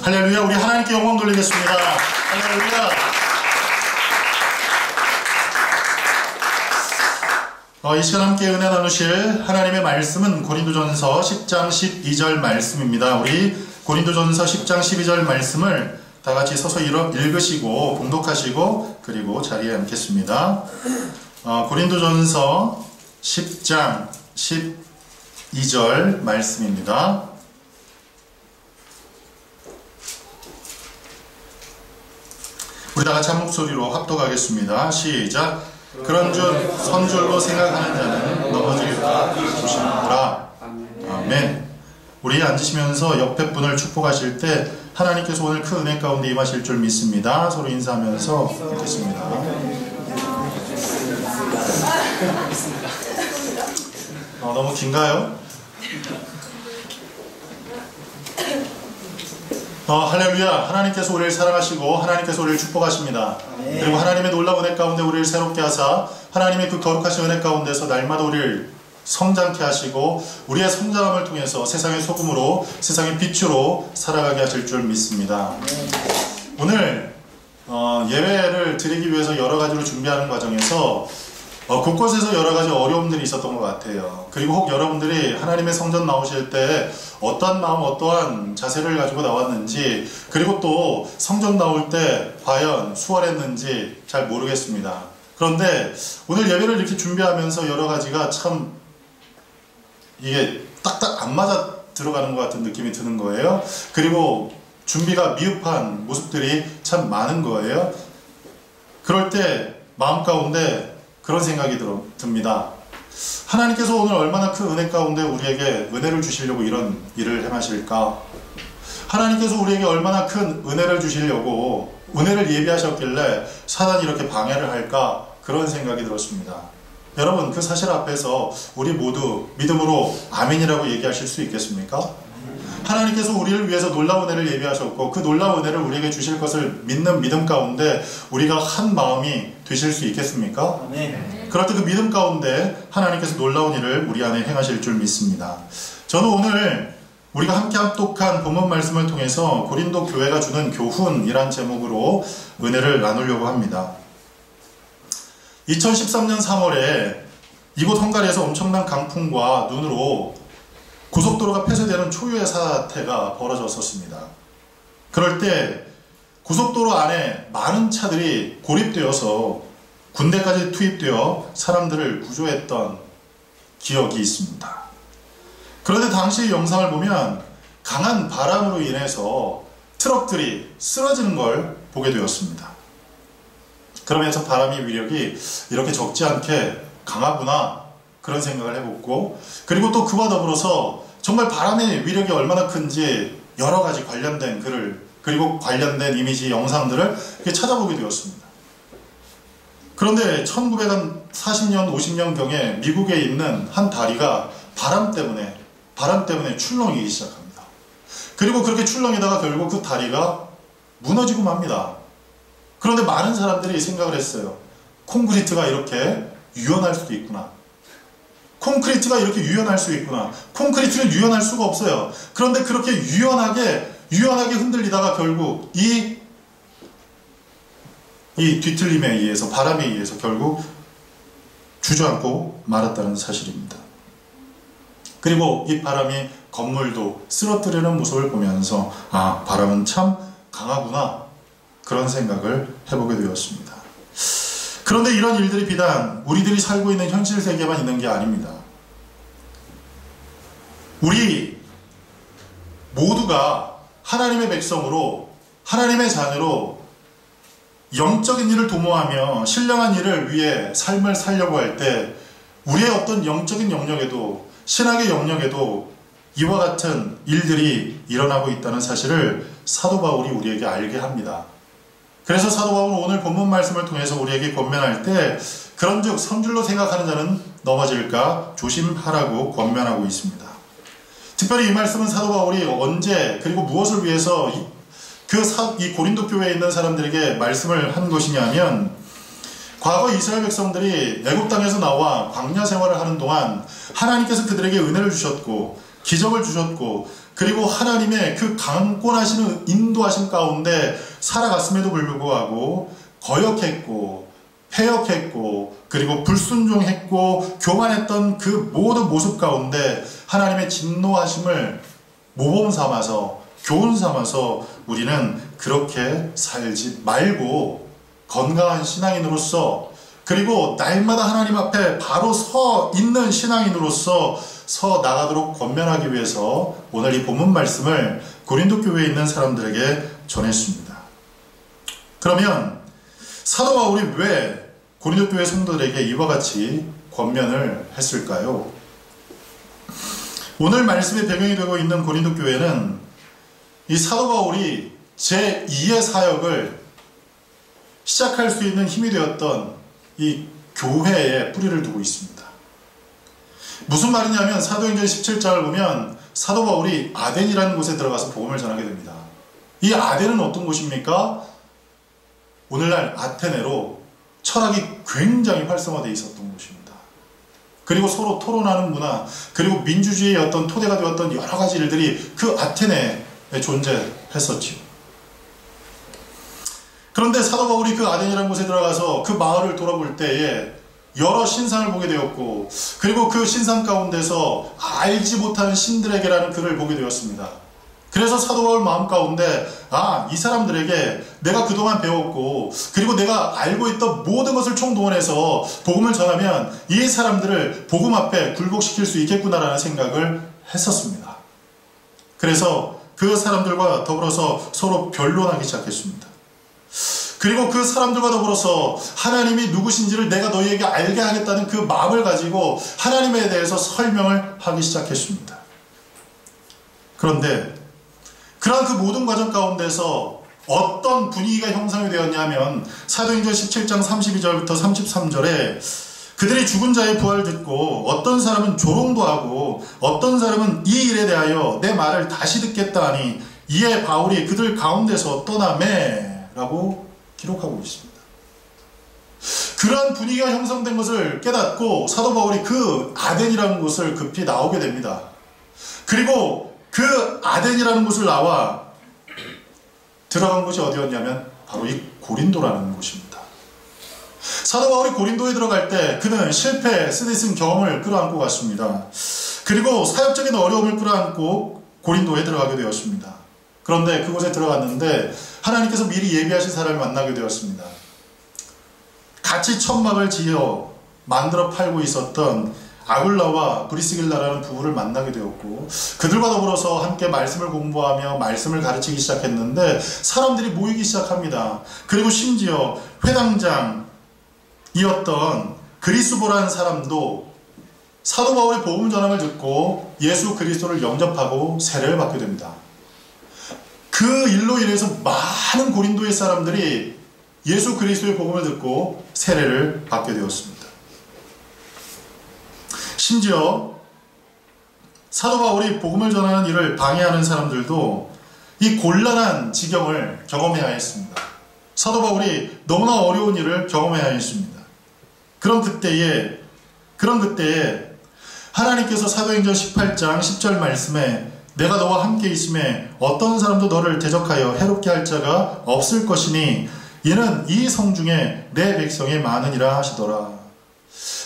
할렐루야. 우리 하나님께 영광 돌리겠습니다. 할렐루야. 이 시간 함께 은혜 나누실 하나님의 말씀은 고린도전서 10장 12절 말씀입니다. 우리 고린도전서 10장 12절 말씀을 다 같이 서서 읽으시고 봉독하시고 그리고 자리에 앉겠습니다. 고린도전서 10장 12절 말씀입니다. 우리 다 같이 한 목소리로 합독하겠습니다. 시작. 그런즉 선줄로 생각하는 자는 넘어질까 조심하라. 아멘. 우리 앉으시면서 옆에 분을 축복하실 때 하나님께서 오늘 큰 은혜 가운데 임하실 줄 믿습니다. 서로 인사하면서 읽겠습니다. 너무 긴가요? 할렐루야. 하나님께서 우리를 사랑하시고 하나님께서 우리를 축복하십니다. 그리고 하나님의 놀라운 은혜 가운데 우리를 새롭게 하사 하나님의 그 거룩하신 은혜 가운데서 날마다 우리를 성장케 하시고 우리의 성장함을 통해서 세상의 소금으로 세상의 빛으로 살아가게 하실 줄 믿습니다. 오늘 예배를 드리기 위해서 여러 가지로 준비하는 과정에서 곳곳에서 여러 가지 어려움들이 있었던 것 같아요. 그리고 혹 여러분들이 하나님의 성전 나오실 때 어떠한 마음, 어떠한 자세를 가지고 나왔는지, 그리고 또 성전 나올 때 과연 수월했는지 잘 모르겠습니다. 그런데 오늘 예배를 이렇게 준비하면서 여러 가지가 참 이게 딱딱 안 맞아 들어가는 것 같은 느낌이 드는 거예요. 그리고 준비가 미흡한 모습들이 참 많은 거예요. 그럴 때 마음 가운데 그런 생각이 듭니다. 하나님께서 오늘 얼마나 큰 은혜 가운데 우리에게 은혜를 주시려고 이런 일을 행하실까? 하나님께서 우리에게 얼마나 큰 은혜를 주시려고 은혜를 예비하셨길래 사단이 이렇게 방해를 할까? 그런 생각이 들었습니다. 여러분, 그 사실 앞에서 우리 모두 믿음으로 아멘이라고 얘기하실 수 있겠습니까? 하나님께서 우리를 위해서 놀라운 은혜를 예비하셨고 그 놀라운 은혜를 우리에게 주실 것을 믿는 믿음 가운데 우리가 한 마음이 되실 수 있겠습니까? 네. 그럴 때 그 믿음 가운데 하나님께서 놀라운 일을 우리 안에 행하실 줄 믿습니다. 저는 오늘 우리가 함께 합독한 본문 말씀을 통해서 고린도 교회가 주는 교훈이란 제목으로 은혜를 나누려고 합니다. 2013년 3월에 이곳 헝가리에서 엄청난 강풍과 눈으로 고속도로가 폐쇄되는 초유의 사태가 벌어졌었습니다. 그럴 때 고속도로 안에 많은 차들이 고립되어서 군대까지 투입되어 사람들을 구조했던 기억이 있습니다. 그런데 당시 영상을 보면 강한 바람으로 인해서 트럭들이 쓰러지는 걸 보게 되었습니다. 그러면서 바람의 위력이 이렇게 적지 않게 강하구나 그런 생각을 해보고, 그리고 또 그와 더불어서 정말 바람의 위력이 얼마나 큰지 여러 가지 관련된 글을 그리고 관련된 이미지 영상들을 찾아보게 되었습니다. 그런데 1940년 50년경에 미국에 있는 한 다리가 바람 때문에 출렁이기 시작합니다. 그리고 그렇게 출렁이다가 결국 그 다리가 무너지고 맙니다. 그런데 많은 사람들이 생각을 했어요. 콘크리트가 이렇게 유연할 수도 있구나. 콘크리트가 이렇게 유연할 수 있구나. 콘크리트는 유연할 수가 없어요. 그런데 그렇게 유연하게 흔들리다가 결국 이 뒤틀림에 의해서, 바람에 의해서 결국 주저앉고 말았다는 사실입니다. 그리고 이 바람이 건물도 쓰러뜨리는 모습을 보면서 바람은 참 강하구나 그런 생각을 해보게 되었습니다. 그런데 이런 일들이 비단 우리들이 살고 있는 현실 세계만 있는 게 아닙니다. 우리 모두가 하나님의 백성으로, 하나님의 자녀로 영적인 일을 도모하며 신령한 일을 위해 삶을 살려고 할 때 우리의 어떤 영적인 영역에도, 신학의 영역에도 이와 같은 일들이 일어나고 있다는 사실을 사도 바울이 우리에게 알게 합니다. 그래서 사도 바울은 오늘 본문 말씀을 통해서 우리에게 권면할 때 그런즉 선줄로 생각하는 자는 넘어질까 조심하라고 권면하고 있습니다. 특별히 이 말씀은 사도 바울이 언제 그리고 무엇을 위해서 이 고린도 교회에 있는 사람들에게 말씀을 한 것이냐면, 과거 이스라엘 백성들이 애굽 땅에서 나와 광야 생활을 하는 동안 하나님께서 그들에게 은혜를 주셨고 기적을 주셨고 그리고 하나님의 그 강권하시는 인도하심 가운데 살아갔음에도 불구하고 거역했고 패역했고 그리고 불순종했고 교만했던 그 모든 모습 가운데 하나님의 진노하심을 모범 삼아서 교훈 삼아서 우리는 그렇게 살지 말고 건강한 신앙인으로서 그리고 날마다 하나님 앞에 바로 서 있는 신앙인으로서 서 나가도록 권면하기 위해서 오늘 이 본문 말씀을 고린도 교회에 있는 사람들에게 전했습니다. 그러면 사도 바울이 왜 고린도 교회 성도들에게 이와 같이 권면을 했을까요? 오늘 말씀의 배경이 되고 있는 고린도 교회는 이 사도 바울이 제2의 사역을 시작할 수 있는 힘이 되었던 이 교회에 뿌리를 두고 있습니다. 무슨 말이냐면 사도행전 17장을 보면 사도 바울이 아덴이라는 곳에 들어가서 복음을 전하게 됩니다. 이 아덴은 어떤 곳입니까? 오늘날 아테네로 철학이 굉장히 활성화되어 있었던 곳입니다. 그리고 서로 토론하는 문화, 그리고 민주주의의 어떤 토대가 되었던 여러 가지 일들이 그 아테네에 존재했었지요. 그런데 사도 바울이 그 아덴이라는 곳에 들어가서 그 마을을 돌아볼 때에 여러 신상을 보게 되었고 그리고 그 신상 가운데서 알지 못하는 신들에게라는 글을 보게 되었습니다. 그래서 사도 바울 마음 가운데 이 사람들에게 내가 그동안 배웠고 그리고 내가 알고 있던 모든 것을 총동원해서 복음을 전하면 이 사람들을 복음 앞에 굴복시킬 수 있겠구나라는 생각을 했었습니다. 그래서 그 사람들과 더불어서 서로 변론하기 시작했습니다. 그리고 그 사람들과 더불어서 하나님이 누구신지를 내가 너희에게 알게 하겠다는 그 마음을 가지고 하나님에 대해서 설명을 하기 시작했습니다. 그런데 그러한 그 모든 과정 가운데서 어떤 분위기가 형성이 되었냐면 사도행전 17장 32절부터 33절에 그들이 죽은 자의 부활을 듣고 어떤 사람은 조롱도 하고 어떤 사람은 이 일에 대하여 내 말을 다시 듣겠다 하니 이에 바울이 그들 가운데서 떠나매 라고 기록하고 있습니다. 그러한 분위기가 형성된 것을 깨닫고 사도 바울이 그 아덴이라는 곳을 급히 나오게 됩니다. 그리고 그 아덴이라는 곳을 나와 들어간 곳이 어디였냐면 바로 이 고린도라는 곳입니다. 사도 바울이 고린도에 들어갈 때 그는 실패, 쓰디쓴 경험을 끌어안고 갔습니다. 그리고 사역적인 어려움을 끌어안고 고린도에 들어가게 되었습니다. 그런데 그곳에 들어갔는데 하나님께서 미리 예비하신 사람을 만나게 되었습니다. 같이 천막을 지어 만들어 팔고 있었던 아굴라와 브리스길라라는 부부를 만나게 되었고 그들과 더불어서 함께 말씀을 공부하며 말씀을 가르치기 시작했는데 사람들이 모이기 시작합니다. 그리고 심지어 회당장이었던 그리스보라는 사람도 사도 바울의 복음 전함을 듣고 예수 그리스도를 영접하고 세례를 받게 됩니다. 그 일로 인해서 많은 고린도의 사람들이 예수 그리스도의 복음을 듣고 세례를 받게 되었습니다. 심지어 사도 바울이 복음을 전하는 일을 방해하는 사람들도 이 곤란한 지경을 경험해야 했습니다. 사도 바울이 너무나 어려운 일을 경험해야 했습니다. 그런 그때에 하나님께서 사도행전 18장 10절 말씀에 내가 너와 함께 있음에 어떤 사람도 너를 대적하여 해롭게 할 자가 없을 것이니 이는 이 성중에 내 백성이 많으니라 하시더라.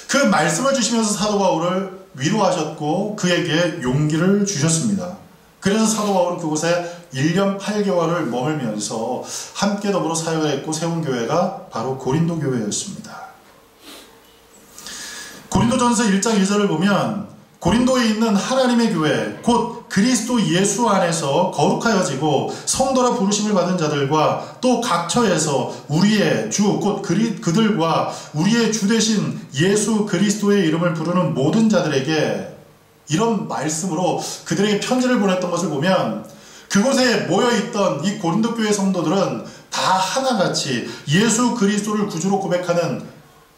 그 말씀을 주시면서 사도 바울을 위로하셨고 그에게 용기를 주셨습니다. 그래서 사도 바울은 그곳에 1년 8개월을 머물면서 함께 더불어 사역을 했고 세운 교회가 바로 고린도 교회였습니다. 고린도전서 1장 1절을 보면 고린도에 있는 하나님의 교회 곧 그리스도 예수 안에서 거룩하여지고 성도라 부르심을 받은 자들과 또 각처에서 우리의 주 곧 그들과 우리의 주 되신 예수 그리스도의 이름을 부르는 모든 자들에게 이런 말씀으로 그들에게 편지를 보냈던 것을 보면 그곳에 모여있던 이 고린도 교회 성도들은 다 하나같이 예수 그리스도를 구주로 고백하는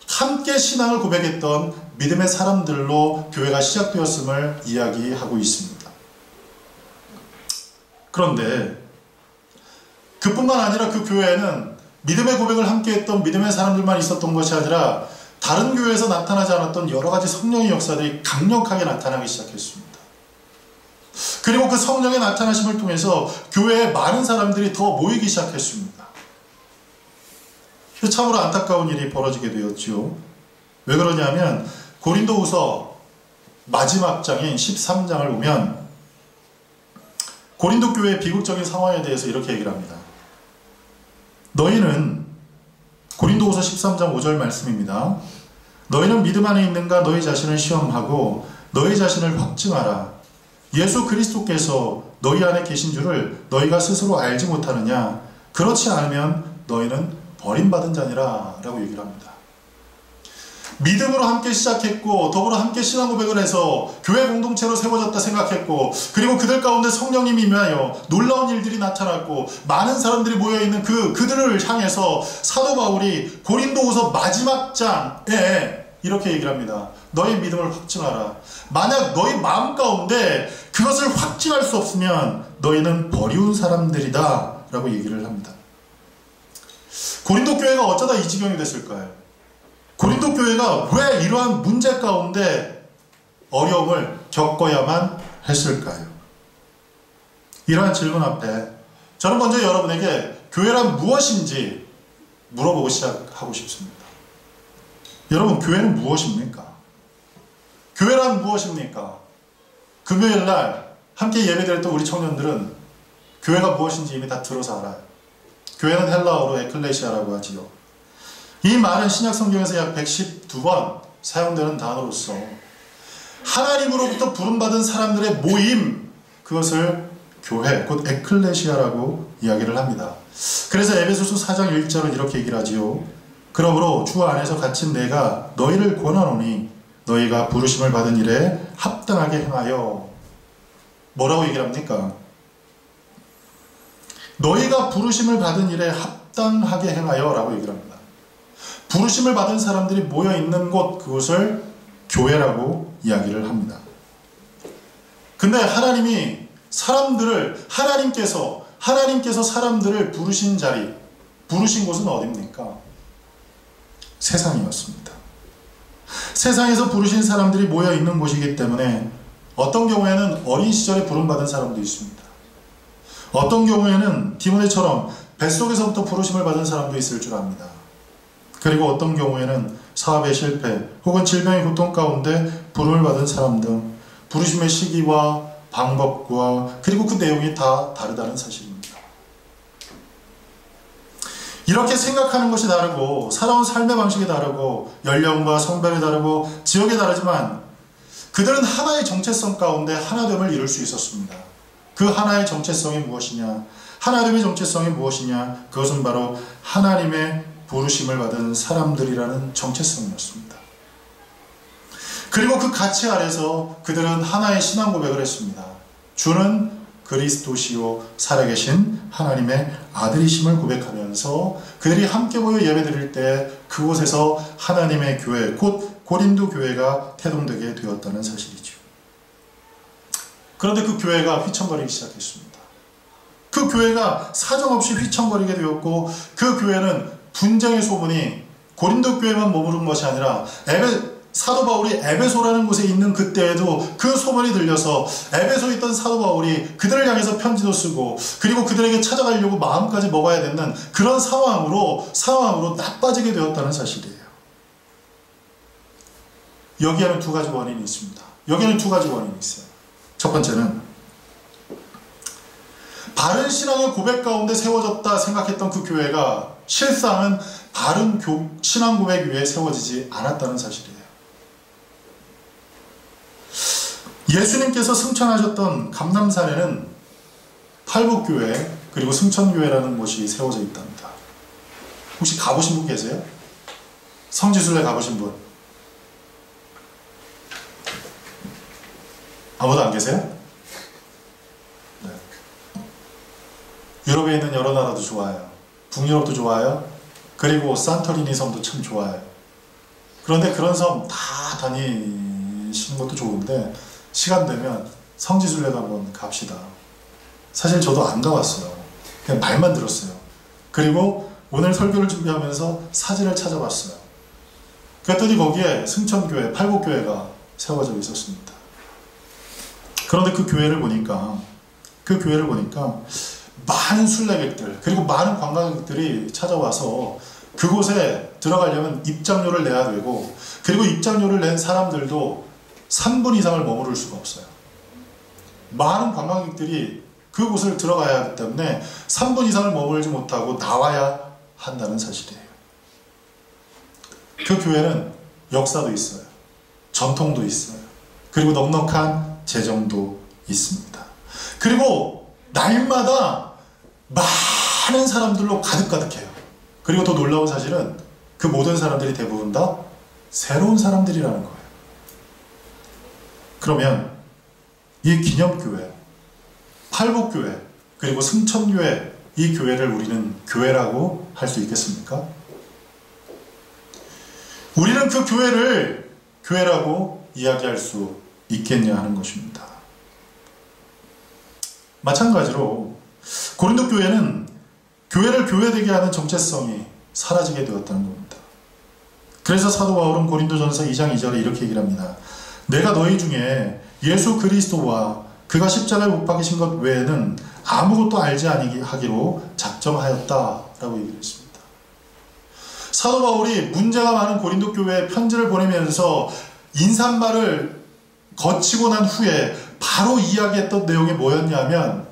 함께 신앙을 고백했던 믿음의 사람들로 교회가 시작되었음을 이야기하고 있습니다. 그런데 그뿐만 아니라 그 교회에는 믿음의 고백을 함께 했던 믿음의 사람들만 있었던 것이 아니라 다른 교회에서 나타나지 않았던 여러 가지 성령의 역사들이 강력하게 나타나기 시작했습니다. 그리고 그 성령의 나타나심을 통해서 교회에 많은 사람들이 더 모이기 시작했습니다. 참으로 안타까운 일이 벌어지게 되었지요. 왜 그러냐면 고린도후서 마지막 장인 13장을 보면 고린도 교회의 비극적인 상황에 대해서 이렇게 얘기를 합니다. 너희는, 고린도후서 13장 5절 말씀입니다. 너희는 믿음 안에 있는가 너희 자신을 시험하고 너희 자신을 확증하라. 예수 그리스도께서 너희 안에 계신 줄을 너희가 스스로 알지 못하느냐. 그렇지 않으면 너희는 버림받은 자니라 라고 얘기를 합니다. 믿음으로 함께 시작했고 더불어 함께 신앙 고백을 해서 교회 공동체로 세워졌다 생각했고 그리고 그들 가운데 성령님이 임하여 놀라운 일들이 나타났고 많은 사람들이 모여있는 그들을 향해서 사도 바울이 고린도후서 마지막 장에 이렇게 얘기를 합니다. 너희 믿음을 확증하라. 만약 너희 마음 가운데 그것을 확증할 수 없으면 너희는 버리운 사람들이다 라고 얘기를 합니다. 고린도 교회가 어쩌다 이 지경이 됐을까요? 고린도 교회가 왜 이러한 문제 가운데 어려움을 겪어야만 했을까요? 이러한 질문 앞에 저는 먼저 여러분에게 교회란 무엇인지 물어보고 시작하고 싶습니다. 여러분, 교회는 무엇입니까? 교회란 무엇입니까? 금요일날 함께 예배드렸던 우리 청년들은 교회가 무엇인지 이미 다 들어서 알아요. 교회는 헬라어로 에클레시아라고 하지요. 이 말은 신약 성경에서 약 112번 사용되는 단어로서 하나님으로부터 부름받은 사람들의 모임, 그것을 교회, 곧 에클레시아라고 이야기를 합니다. 그래서 에베소서 4장 1절은 이렇게 얘기를 하지요. 그러므로 주 안에서 갇힌 내가 너희를 권하노니 너희가 부르심을 받은 일에 합당하게 행하여. 뭐라고 얘기를 합니까? 너희가 부르심을 받은 일에 합당하게 행하여 라고 얘기를 합니다. 부르심을 받은 사람들이 모여있는 곳, 그곳을 교회라고 이야기를 합니다. 근데 하나님께서 사람들을 부르신 자리, 부르신 곳은 어디입니까? 세상이었습니다. 세상에서 부르신 사람들이 모여있는 곳이기 때문에 어떤 경우에는 어린 시절에 부름받은 사람도 있습니다. 어떤 경우에는 디모데처럼 뱃속에서부터 부르심을 받은 사람도 있을 줄 압니다. 그리고 어떤 경우에는 사업의 실패 혹은 질병의 고통 가운데 부름을 받은 사람 등 부르심의 시기와 방법과 그리고 그 내용이 다 다르다는 사실입니다. 이렇게 생각하는 것이 다르고 살아온 삶의 방식이 다르고 연령과 성별이 다르고 지역이 다르지만 그들은 하나의 정체성 가운데 하나됨을 이룰 수 있었습니다. 그 하나의 정체성이 무엇이냐? 하나됨의 정체성이 무엇이냐? 그것은 바로 하나님의 부르심을 받은 사람들이라는 정체성이었습니다. 그리고 그 가치 아래서 그들은 하나의 신앙 고백을 했습니다. 주는 그리스도시요 살아계신 하나님의 아들이심을 고백하면서 그들이 함께 모여 예배드릴 때 그곳에서 하나님의 교회, 곧 고린도 교회가 태동되게 되었다는 사실이죠. 그런데 그 교회가 휘청거리기 시작했습니다. 그 교회가 사정없이 휘청거리게 되었고 그 교회는 분쟁의 소문이 고린도 교회만 머무른 것이 아니라 사도 바울이 에베소라는 곳에 있는 그때에도 그 소문이 들려서 에베소에 있던 사도 바울이 그들을 향해서 편지도 쓰고 그리고 그들에게 찾아가려고 마음까지 먹어야 되는 그런 상황으로 나빠지게 되었다는 사실이에요. 여기에는 두 가지 원인이 있습니다. 여기에는 두 가지 원인이 있어요. 첫 번째는 바른 신앙의 고백 가운데 세워졌다 생각했던 그 교회가 실상은 바른 신앙 고백 위에 세워지지 않았다는 사실이에요. 예수님께서 승천하셨던 감남산에는 팔복교회 그리고 승천교회라는 곳이 세워져 있답니다. 혹시 가보신 분 계세요? 성지순례 가보신 분? 아무도 안 계세요? 네. 유럽에 있는 여러 나라도 좋아요. 북유럽도 좋아요. 그리고 산토리니 섬도 참 좋아요. 그런데 그런 섬 다 다니시는 것도 좋은데 시간 되면 성지순례도 한번 갑시다. 사실 저도 안 가봤어요. 그냥 말만 들었어요. 그리고 오늘 설교를 준비하면서 사진을 찾아봤어요. 그랬더니 거기에 승천교회, 팔복교회가 세워져 있었습니다. 그런데 그 교회를 보니까 많은 순례객들 그리고 많은 관광객들이 찾아와서 그곳에 들어가려면 입장료를 내야 되고, 그리고 입장료를 낸 사람들도 3분 이상을 머무를 수가 없어요. 많은 관광객들이 그곳을 들어가야 하기 때문에 3분 이상을 머물지 못하고 나와야 한다는 사실이에요. 그 교회는 역사도 있어요. 전통도 있어요. 그리고 넉넉한 재정도 있습니다. 그리고 날마다 많은 사람들로 가득가득해요. 그리고 더 놀라운 사실은 그 모든 사람들이 대부분 다 새로운 사람들이라는 거예요. 그러면 이 기념교회, 팔복교회, 그리고 승천교회, 이 교회를 우리는 교회라고 할 수 있겠습니까? 우리는 그 교회를 교회라고 이야기할 수 있겠냐 하는 것입니다. 마찬가지로 고린도 교회는 교회를 교회되게 하는 정체성이 사라지게 되었다는 겁니다. 그래서 사도 바울은 고린도전서 2장 2절에 이렇게 얘기를 합니다. 내가 너희 중에 예수 그리스도와 그가 십자가에 못 박히신 것 외에는 아무것도 알지 아니하기로 작정하였다라고 얘기를 했습니다. 사도 바울이 문제가 많은 고린도 교회에 편지를 보내면서 인사말을 거치고 난 후에 바로 이야기했던 내용이 뭐였냐면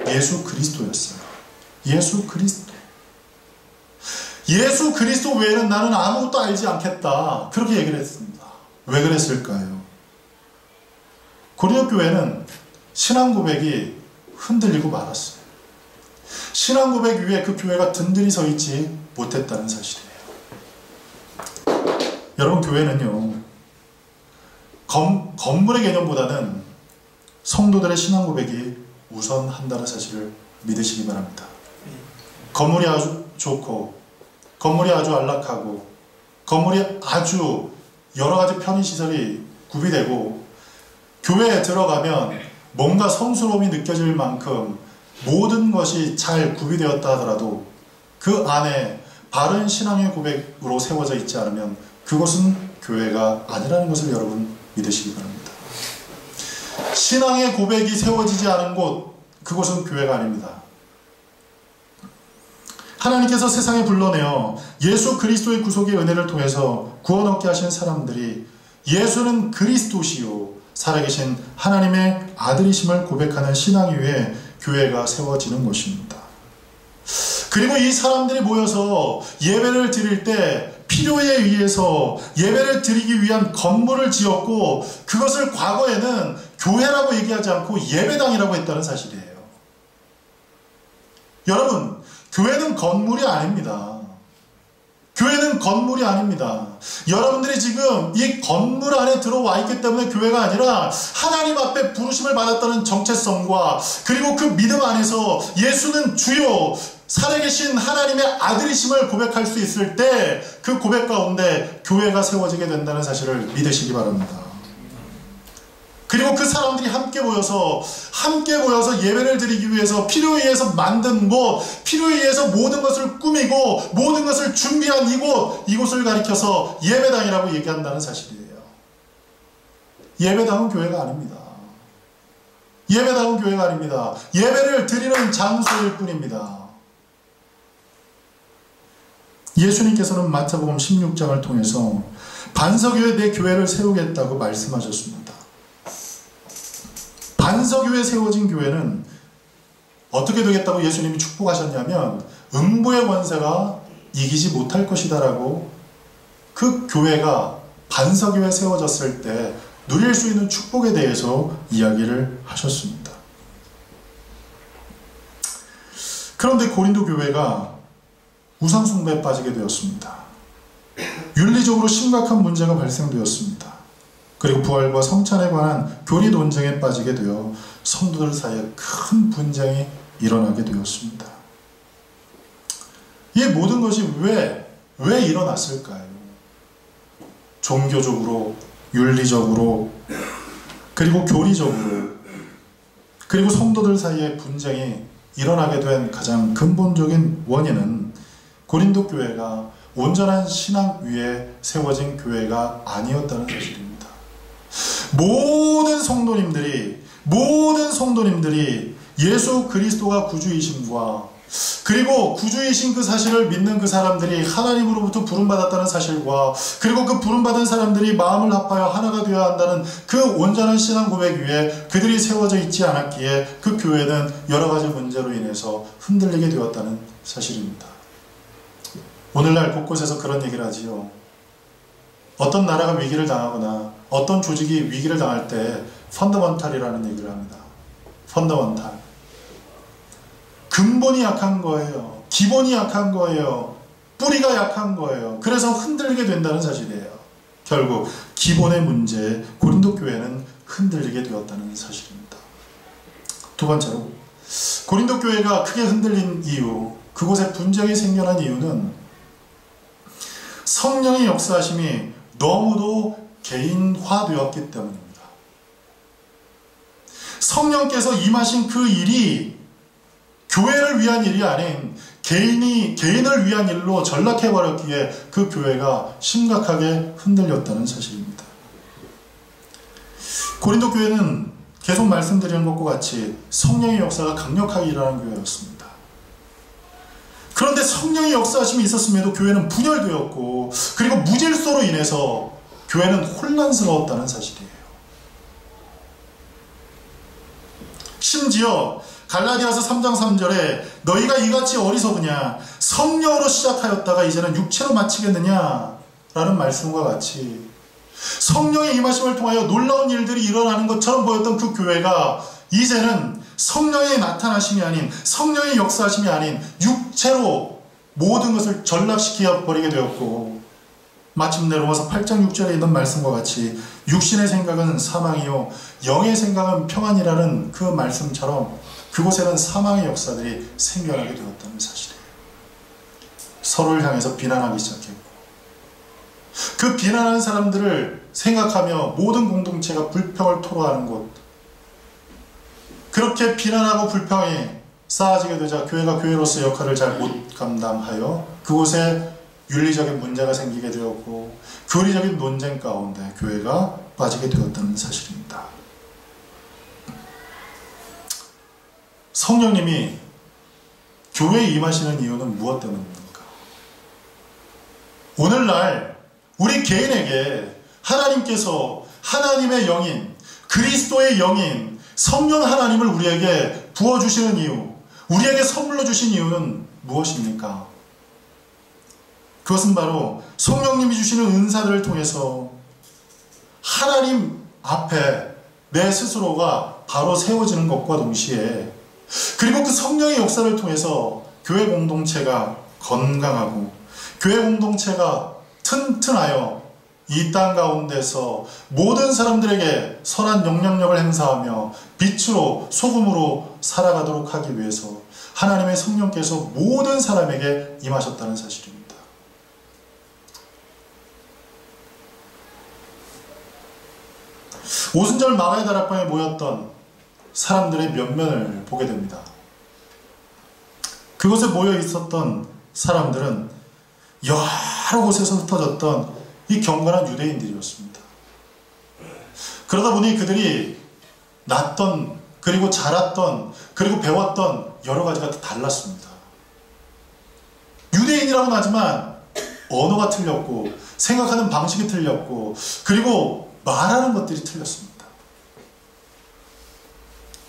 예수 그리스도였어요. 예수 그리스도. 예수 그리스도 외에는 나는 아무것도 알지 않겠다. 그렇게 얘기를 했습니다. 왜 그랬을까요? 고린도 교회는 신앙 고백이 흔들리고 말았어요. 신앙 고백 위에 그 교회가 든든히 서 있지 못했다는 사실이에요. 여러분, 교회는요, 건물의 개념보다는 성도들의 신앙 고백이 우선한다는 사실을 믿으시기 바랍니다. 건물이 아주 좋고, 건물이 아주 안락하고, 건물이 아주 여러 가지 편의시설이 구비되고, 교회에 들어가면 뭔가 성스러움이 느껴질 만큼 모든 것이 잘 구비되었다 하더라도 그 안에 바른 신앙의 고백으로 세워져 있지 않으면 그것은 교회가 아니라는 것을 여러분 믿으시기 바랍니다. 신앙의 고백이 세워지지 않은 곳, 그곳은 교회가 아닙니다. 하나님께서 세상에 불러내어 예수 그리스도의 구속의 은혜를 통해서 구원 얻게 하신 사람들이 예수는 그리스도시요 살아계신 하나님의 아들이심을 고백하는 신앙 위에 교회가 세워지는 것입니다. 그리고 이 사람들이 모여서 예배를 드릴 때 필요에 의해서 예배를 드리기 위한 건물을 지었고, 그것을 과거에는 교회라고 얘기하지 않고 예배당이라고 했다는 사실이에요. 여러분, 교회는 건물이 아닙니다. 교회는 건물이 아닙니다. 여러분들이 지금 이 건물 안에 들어와 있기 때문에 교회가 아니라 하나님 앞에 부르심을 받았다는 정체성과, 그리고 그 믿음 안에서 예수는 주요 살아계신 하나님의 아들이심을 고백할 수 있을 때 그 고백 가운데 교회가 세워지게 된다는 사실을 믿으시기 바랍니다. 그리고 그 사람들이 함께 모여서 예배를 드리기 위해서 필요에 의해서 만든 곳, 필요에 의해서 모든 것을 꾸미고 모든 것을 준비한 이곳을 가리켜서 예배당이라고 얘기한다는 사실이에요. 예배당은 교회가 아닙니다. 예배당은 교회가 아닙니다. 예배를 드리는 장소일 뿐입니다. 예수님께서는 마태복음 16장을 통해서 반석 위에 내 교회를 세우겠다고 말씀하셨습니다. 반석 위에 세워진 교회는 어떻게 되겠다고 예수님이 축복하셨냐면 음부의 권세가 이기지 못할 것이다 라고, 그 교회가 반석 위에 세워졌을 때 누릴 수 있는 축복에 대해서 이야기를 하셨습니다. 그런데 고린도 교회가 우상숭배에 빠지게 되었습니다. 윤리적으로 심각한 문제가 발생되었습니다. 그리고 부활과 성찬에 관한 교리 논쟁에 빠지게 되어 성도들 사이에 큰 분쟁이 일어나게 되었습니다. 이 모든 것이 왜 일어났을까요? 종교적으로, 윤리적으로, 그리고 교리적으로, 그리고 성도들 사이에 분쟁이 일어나게 된 가장 근본적인 원인은 고린도 교회가 온전한 신앙 위에 세워진 교회가 아니었다는 사실입니다. 모든 성도님들이 예수 그리스도가 구주이심과 그리고 구주이신 그 사실을 믿는 그 사람들이 하나님으로부터 부름받았다는 사실과 그리고 그 부름받은 사람들이 마음을 합하여 하나가 되어야 한다는 그 온전한 신앙 고백 위에 그들이 세워져 있지 않았기에 그 교회는 여러 가지 문제로 인해서 흔들리게 되었다는 사실입니다. 오늘날 곳곳에서 그런 얘기를 하지요. 어떤 나라가 위기를 당하거나 어떤 조직이 위기를 당할 때 펀더먼탈이라는 얘기를 합니다. 펀더먼탈. 근본이 약한 거예요. 기본이 약한 거예요. 뿌리가 약한 거예요. 그래서 흔들리게 된다는 사실이에요. 결국 기본의 문제에 고린도 교회는 흔들리게 되었다는 사실입니다. 두 번째로 고린도 교회가 크게 흔들린 이유, 그곳에 분쟁이 생겨난 이유는 성령의 역사하심이 너무도 개인화되었기 때문입니다. 성령께서 임하신 그 일이 교회를 위한 일이 아닌 개인을 위한 일로 전락해버렸기에 그 교회가 심각하게 흔들렸다는 사실입니다. 고린도 교회는 계속 말씀드리는 것과 같이 성령의 역사가 강력하게 일어나는 교회였습니다. 그런데 성령의 역사하심이 있었음에도 교회는 분열되었고 그리고 무질서로 인해서 교회는 혼란스러웠다는 사실이에요. 심지어 갈라디아서 3장 3절에 너희가 이같이 어리석으냐 성령으로 시작하였다가 이제는 육체로 마치겠느냐 라는 말씀과 같이 성령의 임하심을 통하여 놀라운 일들이 일어나는 것처럼 보였던 그 교회가 이제는 성령의 나타나심이 아닌 성령의 역사하심이 아닌 육체로 모든 것을 전락시켜 버리게 되었고 마침내 로마서 8장 6절에 있는 말씀과 같이 육신의 생각은 사망이요 영의 생각은 평안이라는 그 말씀처럼 그곳에는 사망의 역사들이 생겨나게 되었다는 사실이에요. 서로를 향해서 비난하기 시작했고 그 비난하는 사람들을 생각하며 모든 공동체가 불평을 토로하는 곳, 그렇게 비난하고 불평이 쌓아지게 되자 교회가 교회로서의 역할을 잘 못 감당하여 그곳에 윤리적인 문제가 생기게 되었고 교리적인 논쟁 가운데 교회가 빠지게 되었다는 사실입니다. 성령님이 교회에 임하시는 이유는 무엇 때문입니까? 오늘날 우리 개인에게 하나님께서 하나님의 영인, 그리스도의 영인, 성령 하나님을 우리에게 부어주시는 이유, 우리에게 선물로 주신 이유는 무엇입니까? 그것은 바로 성령님이 주시는 은사들을 통해서 하나님 앞에 내 스스로가 바로 세워지는 것과 동시에 그리고 그 성령의 역사를 통해서 교회 공동체가 건강하고 교회 공동체가 튼튼하여 이 땅 가운데서 모든 사람들에게 선한 영향력을 행사하며 빛으로 소금으로 살아가도록 하기 위해서 하나님의 성령께서 모든 사람에게 임하셨다는 사실입니다. 오순절 마가의 다락방에 모였던 사람들의 면면을 보게 됩니다. 그곳에 모여 있었던 사람들은 여러 곳에서 흩어졌던 이 경건한 유대인들이었습니다. 그러다 보니 그들이 났던 그리고 자랐던 그리고 배웠던 여러 가지가 다 달랐습니다. 유대인이라고는 하지만 언어가 틀렸고 생각하는 방식이 틀렸고 그리고 말하는 것들이 틀렸습니다.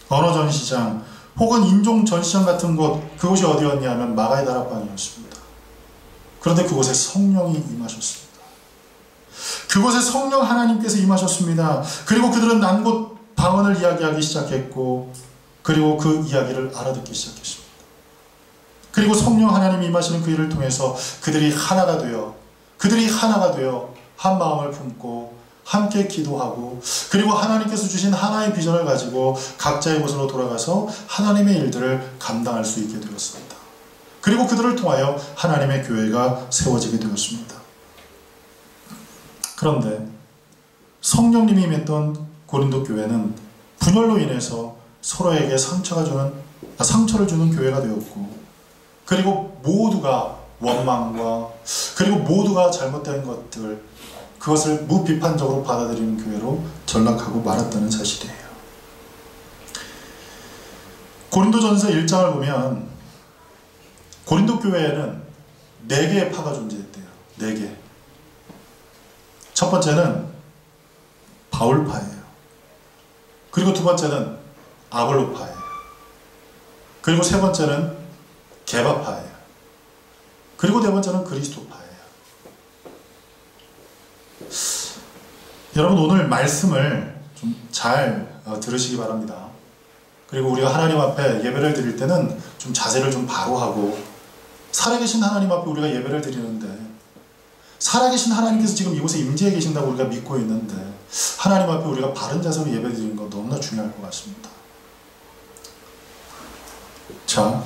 언어 전시장 혹은 인종 전시장 같은 곳, 그곳이 어디였냐 하면 마가의 다락방이었습니다. 그런데 그곳에 성령이 임하셨습니다. 그곳에 성령 하나님께서 임하셨습니다. 그리고 그들은 난곳 방언을 이야기하기 시작했고 그리고 그 이야기를 알아듣기 시작했습니다. 그리고 성령 하나님이 임하시는 그 일을 통해서 그들이 하나가 되어 한 마음을 품고 함께 기도하고 그리고 하나님께서 주신 하나의 비전을 가지고 각자의 곳으로 돌아가서 하나님의 일들을 감당할 수 있게 되었습니다. 그리고 그들을 통하여 하나님의 교회가 세워지게 되었습니다. 그런데 성령님이 임했던 고린도 교회는 분열로 인해서 서로에게 상처를 주는 교회가 되었고 그리고 모두가 원망과 그리고 모두가 잘못된 것들 그것을 무비판적으로 받아들이는 교회로 전락하고 말았다는 사실이에요. 고린도전서 1장을 보면 고린도 교회에는 4개의 파가 존재했대요. 4개. 첫 번째는 바울파예요. 그리고 두 번째는 아볼로파예요. 그리고 세 번째는 게바파예요. 그리고 네 번째는 그리스도파예요. 여러분 오늘 말씀을 좀 잘 들으시기 바랍니다. 그리고 우리가 하나님 앞에 예배를 드릴 때는 좀 자세를 좀 바로 하고, 살아계신 하나님 앞에 우리가 예배를 드리는데 살아계신 하나님께서 지금 이곳에 임재해 계신다고 우리가 믿고 있는데 하나님 앞에 우리가 바른 자세로 예배 드리는 건 너무나 중요할 것 같습니다. 자,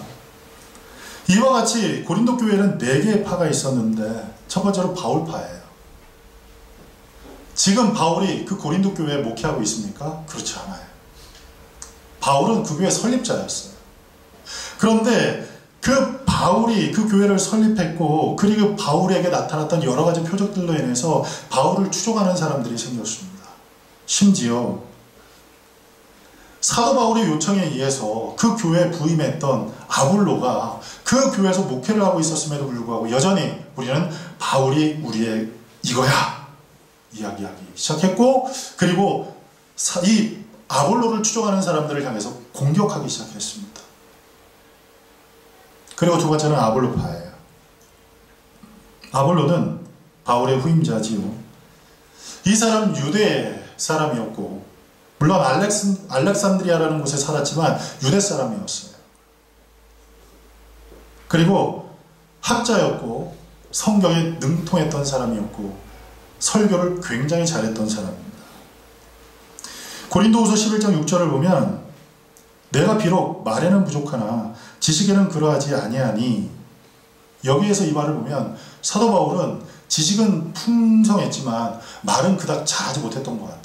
이와 같이 고린도 교회에는 4개의 파가 있었는데 첫 번째로 바울파예요. 지금 바울이 그 고린도 교회에 목회하고 있습니까? 그렇지 않아요. 바울은 그 교회 설립자였어요. 그런데 그 바울이 그 교회를 설립했고, 그리고 바울에게 나타났던 여러 가지 표적들로 인해서 바울을 추종하는 사람들이 생겼습니다. 심지어 사도 바울의 요청에 의해서 그 교회에 부임했던 아볼로가 그 교회에서 목회를 하고 있었음에도 불구하고 여전히 우리는 바울이 우리의 이거야 이야기하기 시작했고, 그리고 이 아볼로를 추종하는 사람들을 향해서 공격하기 시작했습니다. 그리고 두 번째는 아볼로파예요. 아볼로는 바울의 후임자지요. 이 사람은 유대 사람이었고, 물론 알렉산드리아라는 곳에 살았지만 유대 사람이었어요. 그리고 학자였고 성경에 능통했던 사람이었고 설교를 굉장히 잘했던 사람입니다. 고린도후서 11장 6절을 보면 내가 비록 말에는 부족하나 지식에는 그러하지 아니하니, 여기에서 이 말을 보면 사도 바울은 지식은 풍성했지만 말은 그닥 잘하지 못했던 것 같아요.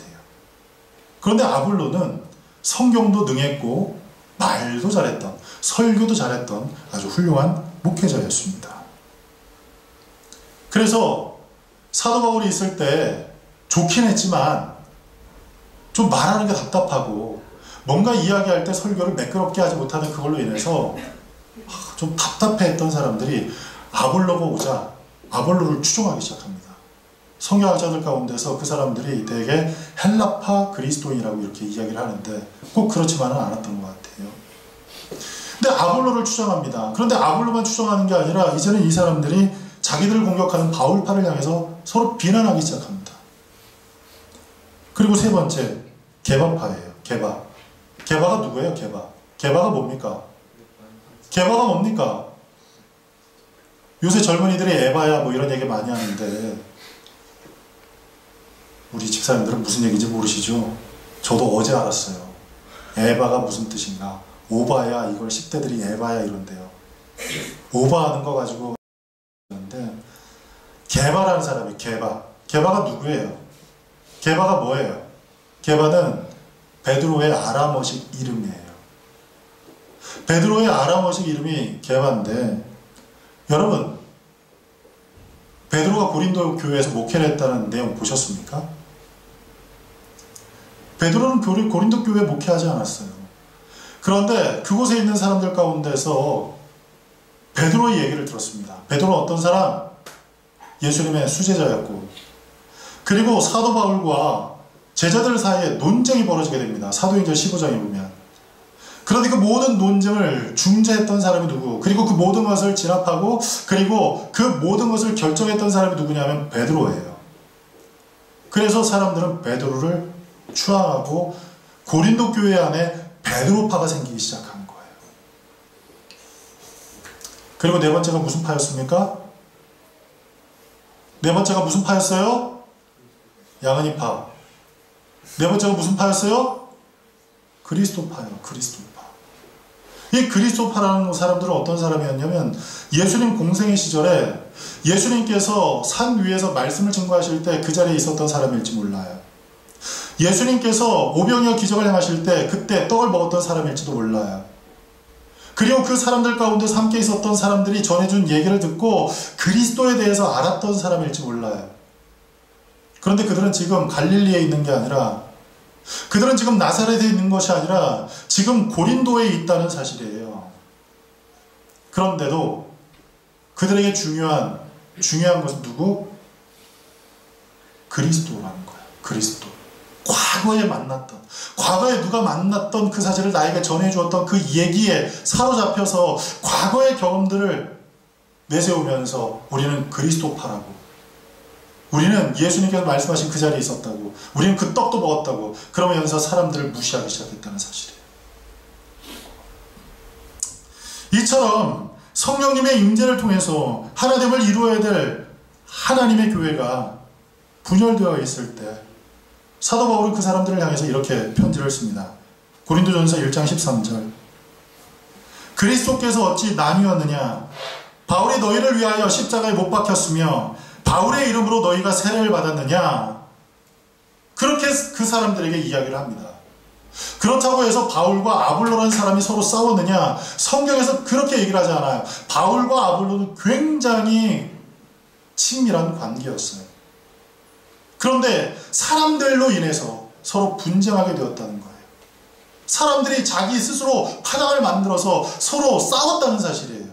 그런데 아볼로는 성경도 능했고 말도 잘했던, 설교도 잘했던 아주 훌륭한 목회자였습니다. 그래서 사도 바울이 있을 때 좋긴 했지만 좀 말하는 게 답답하고 뭔가 이야기할 때 설교를 매끄럽게 하지 못하는 그걸로 인해서 좀 답답해했던 사람들이 아볼로가 오자 아볼로를 추종하기 시작합니다. 성경학자들 가운데서 그 사람들이 대개 헬라파 그리스도인이라고 이렇게 이야기를 하는데 꼭 그렇지만은 않았던 것 같아요. 근데 아볼로를 추종합니다. 그런데 아볼로만 추종하는 게 아니라 이제는 이 사람들이 자기들을 공격하는 바울파를 향해서 서로 비난하기 시작합니다. 그리고 세 번째, 게바파예요. 게바가 누구예요? 게바가 뭡니까? 게바가 뭡니까? 요새 젊은이들이 에바야 뭐 이런 얘기 많이 하는데 우리 집사님들은 무슨 얘기인지 모르시죠? 저도 어제 알았어요. 에바가 무슨 뜻인가? 오바야, 이걸 10대들이 에바야 이런데요. 오바하는 거 가지고 근데 게바라는 사람이 게바가 누구예요? 게바가 뭐예요? 게바는 베드로의 아람어식 이름이에요. 베드로의 아람어식 이름이 게바인데, 여러분 베드로가 고린도 교회에서 목회를 했다는 내용 보셨습니까? 베드로는 고린도 교회에 목회하지 않았어요. 그런데 그곳에 있는 사람들 가운데서 베드로의 얘기를 들었습니다. 베드로는 어떤 사람? 예수님의 수제자였고, 그리고 사도 바울과 제자들 사이에 논쟁이 벌어지게 됩니다. 사도행전 15장에 보면. 그런데 그 모든 논쟁을 중재했던 사람이 누구? 그리고 그 모든 것을 진압하고 그리고 그 모든 것을 결정했던 사람이 누구냐면 베드로예요. 그래서 사람들은 베드로를 추앙하고 고린도 교회 안에 베드로파가 생기기 시작한 거예요. 그리고 네 번째가 무슨 파였습니까? 네 번째가 무슨 파였어요? 야근이파. 네 번째가 무슨 파였어요? 그리스도파예요. 그리스도파. 이 그리스도파라는 사람들은 어떤 사람이었냐면 예수님 공생의 시절에 예수님께서 산 위에서 말씀을 증거하실 때 그 자리에 있었던 사람일지 몰라요. 예수님께서 오병이어 기적을 행하실 때 그때 떡을 먹었던 사람일지도 몰라요. 그리고 그 사람들 가운데서 함께 있었던 사람들이 전해준 얘기를 듣고 그리스도에 대해서 알았던 사람일지 몰라요. 그런데 그들은 지금 갈릴리에 있는 게 아니라, 그들은 지금 나사렛에 있는 것이 아니라 지금 고린도에 있다는 사실이에요. 그런데도 그들에게 중요한 것은 누구? 그리스도라는 거예요. 그리스도. 과거에 누가 만났던 그 사실을 나에게 전해주었던 그 얘기에 사로잡혀서 과거의 경험들을 내세우면서 우리는 그리스도파라고, 우리는 예수님께서 말씀하신 그 자리에 있었다고, 우리는 그 떡도 먹었다고, 그러면서 사람들을 무시하기 시작했다는 사실이에요. 이처럼 성령님의 임재를 통해서 하나됨을 이루어야 될 하나님의 교회가 분열되어 있을 때 사도 바울은 그 사람들을 향해서 이렇게 편지를 씁니다. 고린도전서 1장 13절. 그리스도께서 어찌 나뉘었느냐? 바울이 너희를 위하여 십자가에 못 박혔으며 바울의 이름으로 너희가 세례를 받았느냐? 그렇게 그 사람들에게 이야기를 합니다. 그렇다고 해서 바울과 아볼로라는 사람이 서로 싸웠느냐? 성경에서 그렇게 얘기를 하지 않아요. 바울과 아볼로는 굉장히 친밀한 관계였어요. 그런데 사람들로 인해서 서로 분쟁하게 되었다는 거예요. 사람들이 자기 스스로 파장을 만들어서 서로 싸웠다는 사실이에요.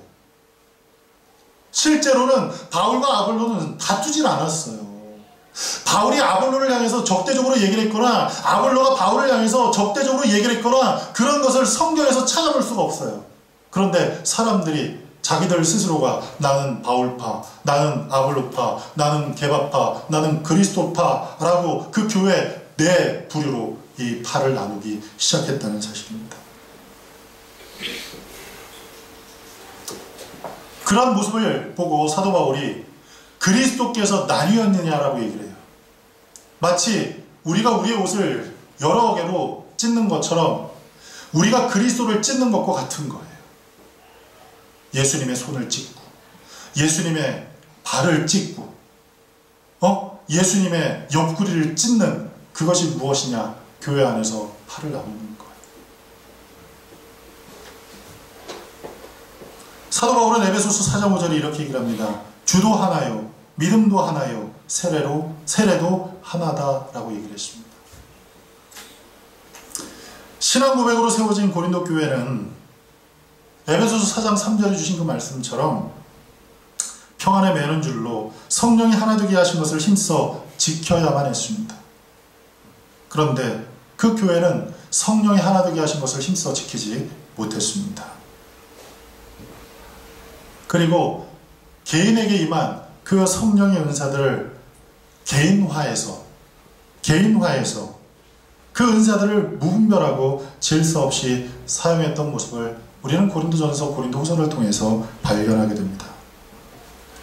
실제로는 바울과 아볼로는 다투질 않았어요. 바울이 아볼로를 향해서 적대적으로 얘기를 했거나 아볼로가 바울을 향해서 적대적으로 얘기를 했거나 그런 것을 성경에서 찾아볼 수가 없어요. 그런데 사람들이 자기들 스스로가 나는 바울파, 나는 아볼로파, 나는 게바파, 나는 그리스도파라고 그 교회 내 부류로 이 파를 나누기 시작했다는 사실입니다. 그런 모습을 보고 사도 바울이 그리스도께서 나뉘었느냐라고 얘기를 해요. 마치 우리가 우리의 옷을 여러 개로 찢는 것처럼 우리가 그리스도를 찢는 것과 같은 거예요. 예수님의 손을 찢고 예수님의 발을 찢고 예수님의 옆구리를 찢는 그것이 무엇이냐? 교회 안에서 팔을 나누는 거예요. 사도 바울은 에베소서 4장 5절에 이렇게 얘기를 합니다. 주도 하나요, 믿음도 하나요, 세례도 하나다라고 얘기를 했습니다. 신앙 고백으로 세워진 고린도 교회는 에베소서 4장 3절에 주신 그 말씀처럼 평안에 매는 줄로 성령이 하나 되게 하신 것을 힘써 지켜야만 했습니다. 그런데 그 교회는 성령이 하나 되게 하신 것을 힘써 지키지 못했습니다. 그리고 개인에게 임한 그 성령의 은사들을 개인화해서 그 은사들을 무분별하고 질서 없이 사용했던 모습을 우리는 고린도전서, 고린도후서를 통해서 발견하게 됩니다.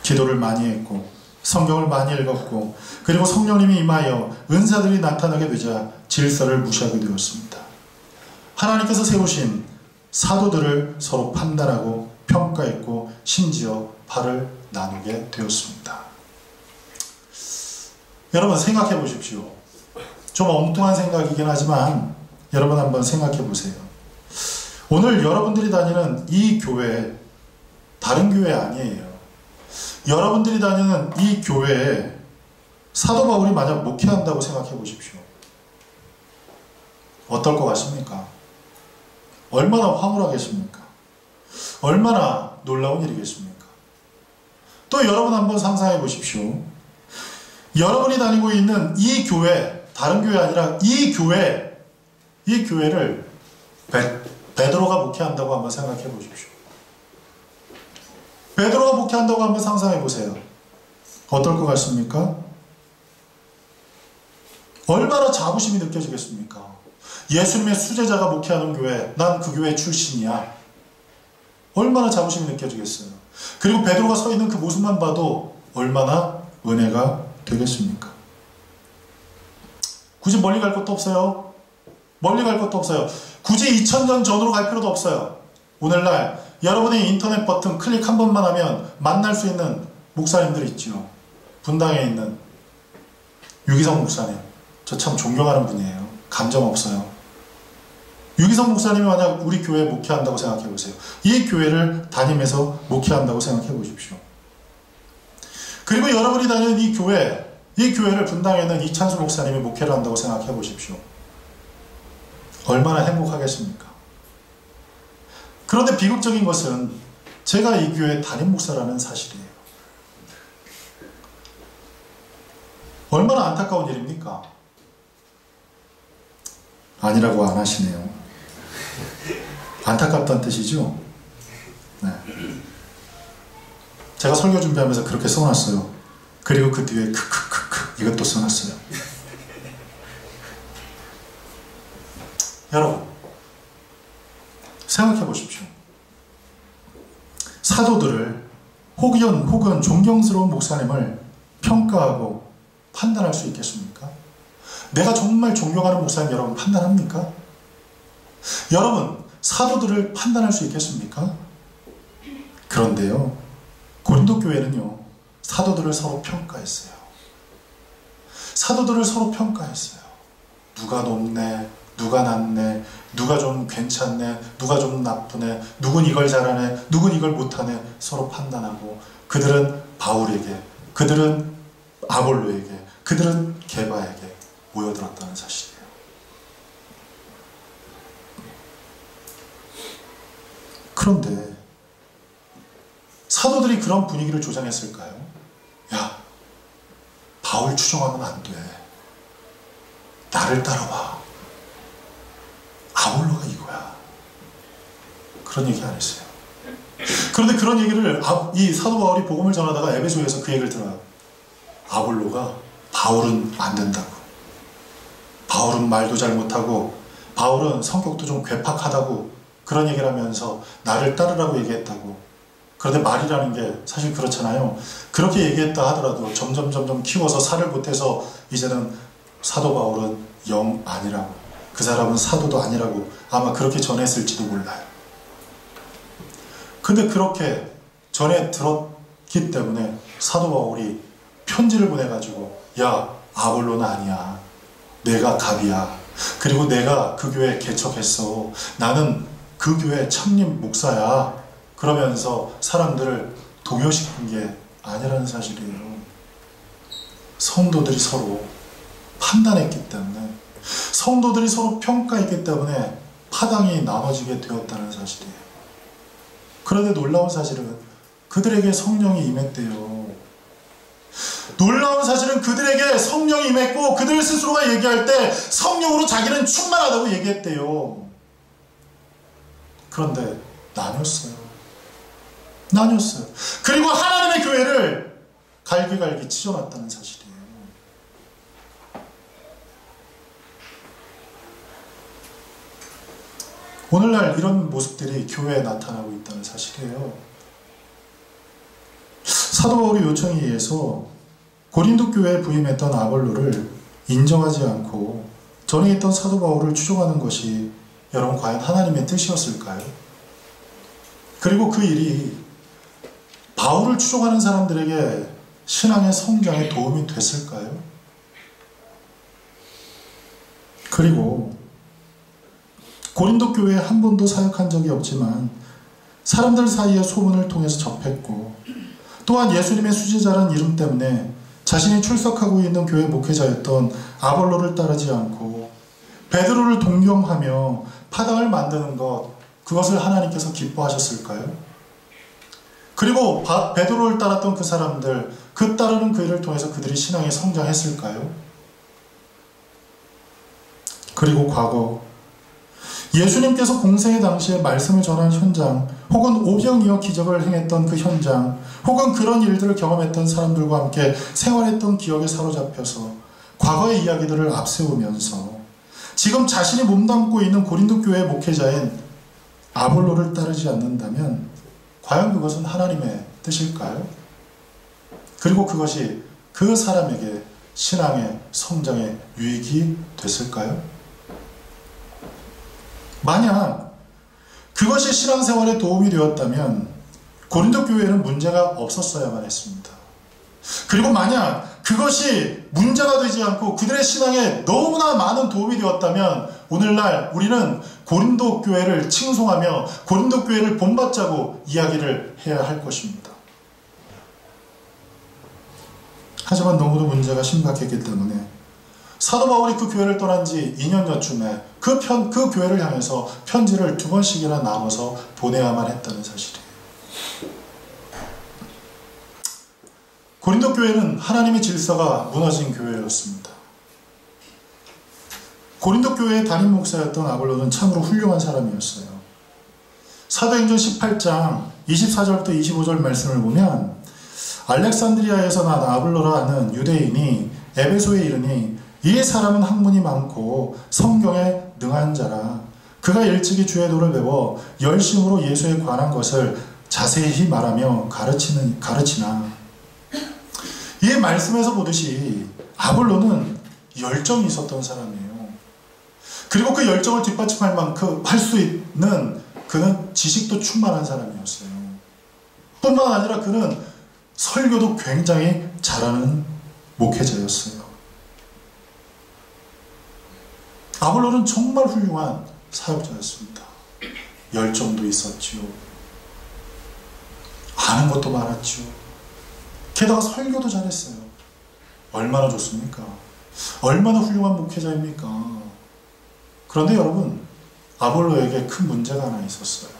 기도를 많이 했고 성경을 많이 읽었고 그리고 성령님이 임하여 은사들이 나타나게 되자 질서를 무시하게 되었습니다. 하나님께서 세우신 사도들을 서로 판단하고 평가했고 심지어 팔을 나누게 되었습니다. 여러분 생각해 보십시오. 좀 엉뚱한 생각이긴 하지만 여러분 한번 생각해 보세요. 오늘 여러분들이 다니는 이 교회 다른 교회 아니에요. 여러분들이 다니는 이 교회에 사도 바울이 만약 목회한다고 생각해 보십시오. 어떨 것 같습니까? 얼마나 황홀하겠습니까? 얼마나 놀라운 일이겠습니까? 또 여러분 한번 상상해 보십시오. 여러분이 다니고 있는 이 교회, 다른 교회 아니라 이 교회를 베드로가 목회한다고 한번 생각해 보십시오. 베드로가 목회한다고 한번 상상해 보세요. 어떨 것 같습니까? 얼마나 자부심이 느껴지겠습니까? 예수님의 수제자가 목회하는 교회, 난 그 교회 출신이야. 얼마나 자부심이 느껴지겠어요. 그리고 베드로가 서 있는 그 모습만 봐도 얼마나 은혜가 되겠습니까? 굳이 멀리 갈 것도 없어요. 굳이 2000년 전으로 갈 필요도 없어요. 오늘날 여러분의 인터넷 버튼 클릭 한 번만 하면 만날 수 있는 목사님들 있지요. 분당에 있는 유기성 목사님. 저 참 존경하는 분이에요. 감정 없어요. 유기성 목사님이 만약 우리 교회에 목회한다고 생각해 보세요. 이 교회를 다니면서 목회한다고 생각해 보십시오. 그리고 여러분이 다니는 이 교회, 이 교회를 분당에는 이찬수 목사님이 목회를 한다고 생각해 보십시오. 얼마나 행복하겠습니까? 그런데 비극적인 것은 제가 이 교회 담임 목사라는 사실이에요. 얼마나 안타까운 일입니까? 아니라고 안 하시네요. 안타깝다는 뜻이죠? 네. 제가 설교 준비하면서 그렇게 써놨어요. 그리고 그 뒤에 크크크크 이것도 써놨어요. 여러분, 생각해 보십시오. 사도들을 혹은 존경스러운 목사님을 평가하고 판단할 수 있겠습니까? 내가 정말 존경하는 목사님 여러분 판단합니까? 여러분, 사도들을 판단할 수 있겠습니까? 그런데요, 고린도 교회는요, 사도들을 서로 평가했어요. 사도들을 서로 평가했어요. 누가 높네, 누가 낮네, 누가 좀 괜찮네, 누가 좀 나쁘네, 누군 이걸 잘하네, 누군 이걸 못하네, 서로 판단하고, 그들은 바울에게, 그들은 아볼로에게, 그들은 게바에게 모여들었다는 사실이에요. 그런데 사도들이 그런 분위기를 조장했을까요? 야, 바울 추종하면 안 돼. 나를 따라와. 아볼로가 이거야. 그런 얘기 안 했어요. 그런데 그런 얘기를 이 사도 바울이 복음을 전하다가 에베소에서 그 얘기를 들어요. 아볼로가 바울은 안 된다고. 바울은 말도 잘 못하고 바울은 성격도 좀 괴팍하다고 그런 얘기를 하면서 나를 따르라고 얘기했다고. 그런데 말이라는 게 사실 그렇잖아요. 그렇게 얘기했다 하더라도 점점 키워서 살을 못해서 이제는 사도 바울은 영 아니라고, 그 사람은 사도도 아니라고 아마 그렇게 전했을지도 몰라요. 근데 그렇게 전해 들었기 때문에 사도 바울이 편지를 보내가지고 야, 아볼로는 아니야. 내가 갑이야. 그리고 내가 그 교회 개척했어. 나는 그 교회 참님 목사야. 그러면서 사람들을 동요시킨 게 아니라는 사실이에요. 성도들이 서로 판단했기 때문에, 성도들이 서로 평가했기 때문에 파당이 나눠지게 되었다는 사실이에요. 그런데 놀라운 사실은 그들에게 성령이 임했대요. 놀라운 사실은 그들에게 성령이 임했고 그들 스스로가 얘기할 때 성령으로 자기는 충만하다고 얘기했대요. 그런데 나뉘었어요. 그리고 하나님의 교회를 갈기갈기 찢어놨다는 사실이에요. 오늘날 이런 모습들이 교회에 나타나고 있다는 사실이에요. 사도 바울의 요청에 의해서 고린도 교회에 부임했던 아볼로를 인정하지 않고 전에 있던 사도 바울을 추종하는 것이 여러분 과연 하나님의 뜻이었을까요? 그리고 그 일이 바울을 추종하는 사람들에게 신앙의 성장에 도움이 됐을까요? 그리고 고린도 교회에 한 번도 사역한 적이 없지만 사람들 사이에 소문을 통해서 접했고 또한 예수님의 수제자라는 이름 때문에 자신이 출석하고 있는 교회 목회자였던 아볼로를 따르지 않고 베드로를 동경하며 파당을 만드는 것, 그것을 하나님께서 기뻐하셨을까요? 그리고 베드로를 따랐던 그 사람들, 그 따르는 그 일을 통해서 그들이 신앙에 성장했을까요? 그리고 과거 예수님께서 공생의 당시에 말씀을 전한 현장, 혹은 오병이어 기적을 행했던 그 현장, 혹은 그런 일들을 경험했던 사람들과 함께 생활했던 기억에 사로잡혀서 과거의 이야기들을 앞세우면서 지금 자신이 몸담고 있는 고린도 교회 목회자인 아볼로를 따르지 않는다면 과연 그것은 하나님의 뜻일까요? 그리고 그것이 그 사람에게 신앙의 성장에 유익이 됐을까요? 만약 그것이 신앙생활에 도움이 되었다면 고린도 교회에는 문제가 없었어야만 했습니다. 그리고 만약 그것이 문제가 되지 않고 그들의 신앙에 너무나 많은 도움이 되었다면 오늘날 우리는 고린도 교회를 칭송하며 고린도 교회를 본받자고 이야기를 해야 할 것입니다. 하지만 너무도 문제가 심각했기 때문에 사도 바울이 그 교회를 떠난 지 2년여쯤에 그 교회를 향해서 편지를 2번씩이나 나눠서 보내야만 했다는 사실이에요. 고린도 교회는 하나님의 질서가 무너진 교회였습니다. 고린도 교회의 담임 목사였던 아볼로는 참으로 훌륭한 사람이었어요. 사도행전 18장 24절부터 25절 말씀을 보면 알렉산드리아에서 난 아볼로라는 유대인이 에베소에 이르니 이 사람은 학문이 많고 성경에 능한 자라. 그가 일찍이 주의 도를 배워 열심으로 예수에 관한 것을 자세히 말하며 가르치나. 이 말씀에서 보듯이 아볼로는 열정이 있었던 사람이에요. 그리고 그 열정을 뒷받침할 만큼 할 수 있는 그는 지식도 충만한 사람이었어요. 뿐만 아니라 그는 설교도 굉장히 잘하는 목회자였어요. 아볼로는 정말 훌륭한 사역자였습니다. 열정도 있었지요. 아는 것도 많았지요. 게다가 설교도 잘했어요. 얼마나 좋습니까? 얼마나 훌륭한 목회자입니까? 그런데 여러분, 아볼로에게 큰 문제가 하나 있었어요.